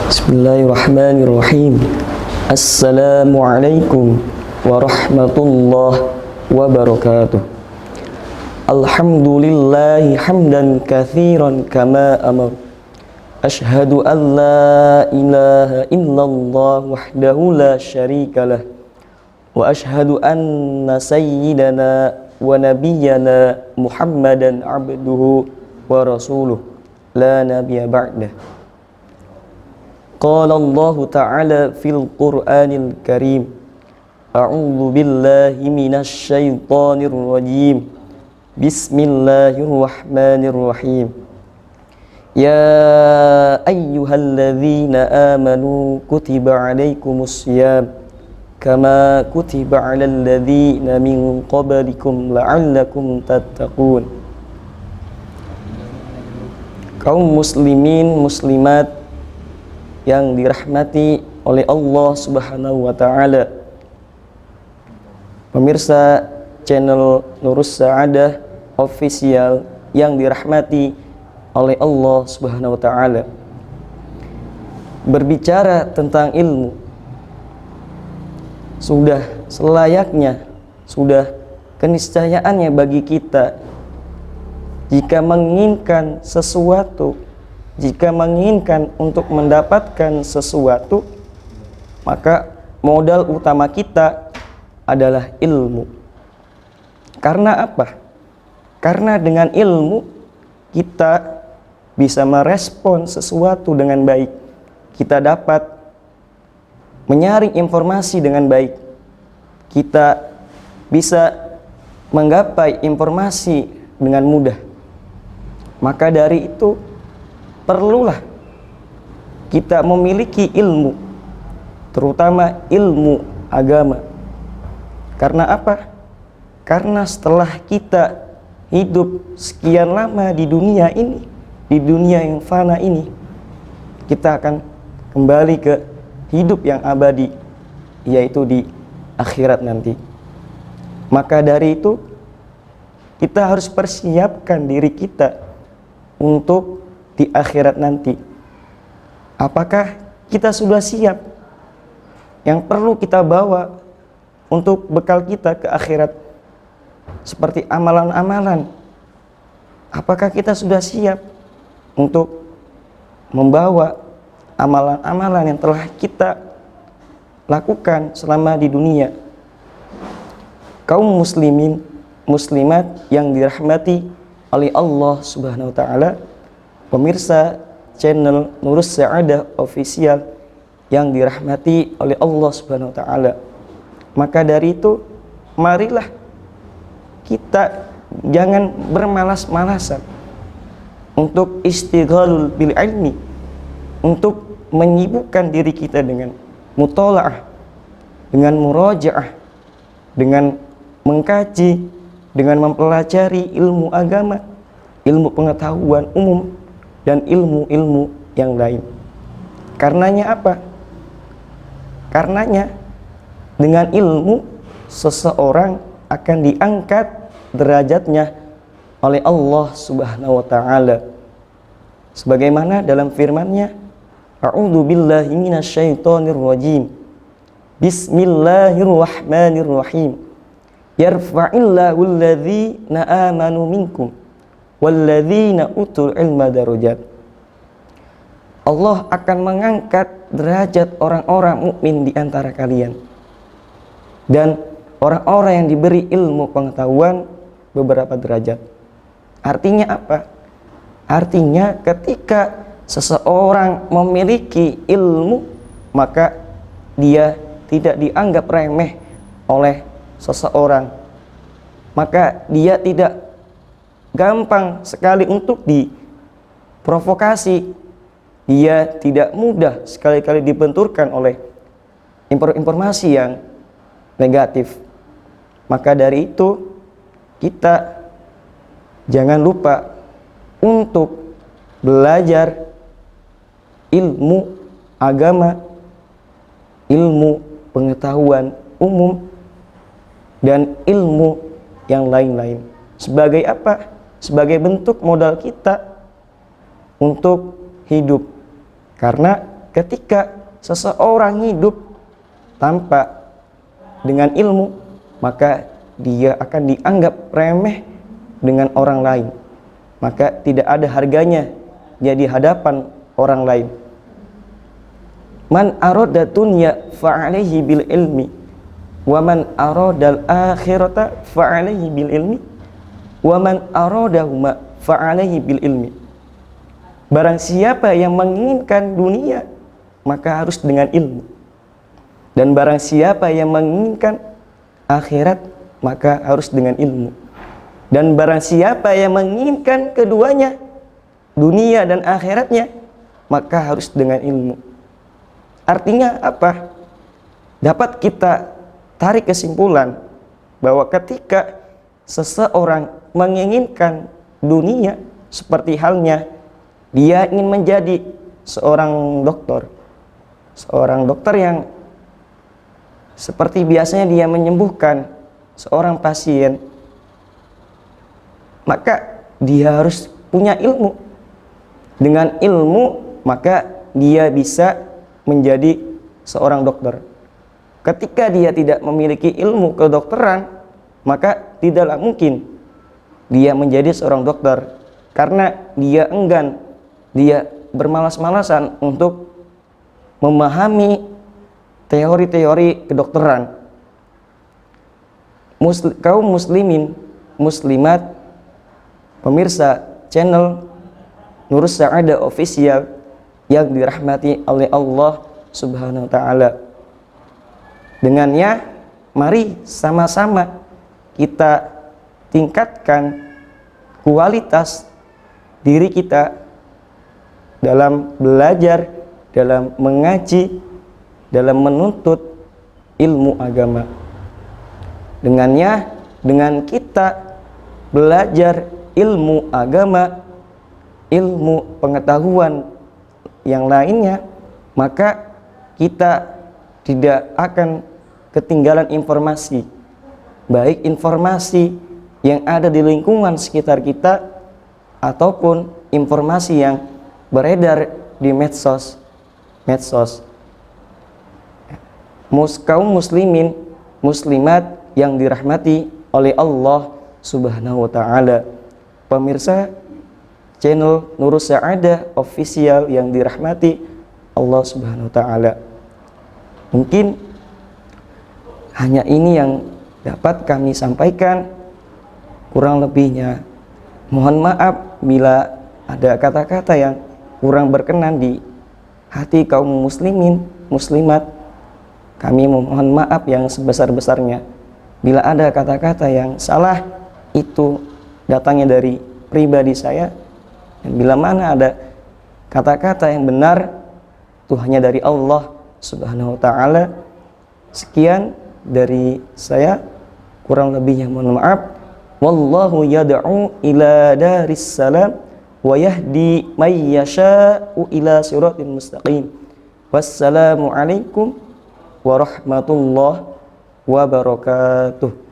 Bismillahirrahmanirrahim. Assalamualaikum warahmatullahi wabarakatuh. Alhamdulillahi hamdan katsiran kama amar. Ashhadu an la ilaha illallah wahdahu la syarikalah. Wa ashhadu anna sayyidana wa nabiyyana Muhammadan abduhu wa rasuluh la nabiyya ba'dah. Qala Allah Ta'ala fil Qur'anil Karim. A'udzu billahi minasy syaithanir rajim. Bismillahirrahmanirrahim. Ya ayyuhalladzina amanu kutiba 'alaikumus syiyam kama kutiba 'alal ladzina min qablikum la'allakum tattaqun. Kaum muslimin muslimat yang dirahmati oleh Allah Subhanahu wa Ta'ala, pemirsa channel Nurus Sa'adah Official yang dirahmati oleh Allah Subhanahu wa Ta'ala, berbicara tentang ilmu sudah selayaknya, sudah keniscayaannya bagi kita jika menginginkan sesuatu, jika menginginkan untuk mendapatkan sesuatu, maka modal utama kita adalah ilmu. Karena apa? Karena dengan ilmu kita bisa merespon sesuatu dengan baik. Kita dapat menyaring informasi dengan baik. Kita bisa menggapai informasi dengan mudah. Maka dari itu perlulah kita memiliki ilmu, terutama ilmu agama. Karena apa? Karena setelah kita hidup sekian lama di dunia ini, di dunia yang fana ini, kita akan kembali ke hidup yang abadi, yaitu di akhirat nanti. Maka dari itu kita harus persiapkan diri kita untuk di akhirat nanti. Apakah kita sudah siap? Yang perlu kita bawa untuk bekal kita ke akhirat seperti amalan-amalan. Apakah kita sudah siap untuk membawa amalan-amalan yang telah kita lakukan selama di dunia? Kaum muslimin muslimat yang dirahmati oleh Allah Subhanahu wa Ta'ala, pemirsa channel Nurus Sa'adah Official yang dirahmati oleh Allah Subhanahu wa Ta'ala, maka dari itu marilah kita jangan bermalas-malasan untuk istighalul bil ilmi, untuk menyibukkan diri kita dengan mutalaah, dengan murajaah, dengan mengkaji, dengan mempelajari ilmu agama, ilmu pengetahuan umum, dan ilmu-ilmu yang lain. Karenanya apa? Karenanya dengan ilmu seseorang akan diangkat derajatnya oleh Allah Subhanahu wa Ta'ala. Sebagaimana dalam firman-Nya, A'udzu billahi minasyaitonir rajim. Bismillahirrahmanirrahim. Yarfa'illahu alladzina amanu minkum walladzina utul ilma darajat. Allah akan mengangkat derajat orang-orang mukmin di antara kalian, dan orang-orang yang diberi ilmu pengetahuan beberapa derajat. Artinya apa? Artinya ketika seseorang memiliki ilmu, maka dia tidak dianggap remeh oleh seseorang, maka dia tidak gampang sekali untuk diprovokasi, dia tidak mudah sekali-kali dibenturkan oleh informasi yang negatif. Maka dari itu kita jangan lupa untuk belajar ilmu agama, ilmu pengetahuan umum, dan ilmu yang lain-lain. Sebagai apa? Sebagai bentuk modal kita untuk hidup. Karena ketika seseorang hidup tanpa dengan ilmu, maka dia akan dianggap remeh dengan orang lain, maka tidak ada harganya dia di hadapan orang lain. Man arada dunya fa'alaihi bil ilmi wa man aradal akhirata fa'alaihi bil ilmi wa man aradahuma fa'alaihi bil ilmi. Barang siapa yang menginginkan dunia, maka harus dengan ilmu. Dan barang siapa yang menginginkan akhirat, maka harus dengan ilmu. Dan barang siapa yang menginginkan keduanya, dunia dan akhiratnya, maka harus dengan ilmu. Artinya apa? Dapat kita tarik kesimpulan bahwa ketika seseorang menginginkan dunia, seperti halnya dia ingin menjadi seorang dokter yang seperti biasanya dia menyembuhkan seorang pasien, maka dia harus punya ilmu. Dengan ilmu, maka dia bisa menjadi seorang dokter. Ketika dia tidak memiliki ilmu kedokteran, maka tidaklah mungkin dia menjadi seorang dokter, karena dia enggan, dia bermalas-malasan untuk memahami teori-teori kedokteran. Kaum muslimin, muslimat, pemirsa channel Nurus Sa'adah Official yang dirahmati oleh Allah Subhanahu wa ta'ala. Dengannya, mari sama-sama kita tingkatkan kualitas diri kita dalam belajar, dalam mengaji, dalam menuntut ilmu agama. Dengannya, dengan kita belajar ilmu agama, ilmu pengetahuan yang lainnya, maka kita tidak akan ketinggalan informasi, baik informasi yang ada di lingkungan sekitar kita ataupun informasi yang beredar di medsos. Kaum muslimin, muslimat yang dirahmati oleh Allah Subhanahu wa ta'ala, pemirsa channel Nurus Sa'adah Official yang dirahmati Allah Subhanahu wa ta'ala. Mungkin hanya ini yang dapat kami sampaikan. Kurang lebihnya mohon maaf bila ada kata-kata yang kurang berkenan di hati kaum muslimin, muslimat. Kami memohon maaf yang sebesar-besarnya. Bila ada kata-kata yang salah, itu datangnya dari pribadi saya. Dan bila mana ada kata-kata yang benar, itu hanya dari Allah Subhanahu wa ta'ala. Sekian dari saya, kurang lebihnya mohon maaf. Wallahu yad'u ila daris salam wa yahdi may yasha'u ila siratin mustaqim. Wassalamu alaikum warahmatullahi wabarakatuh.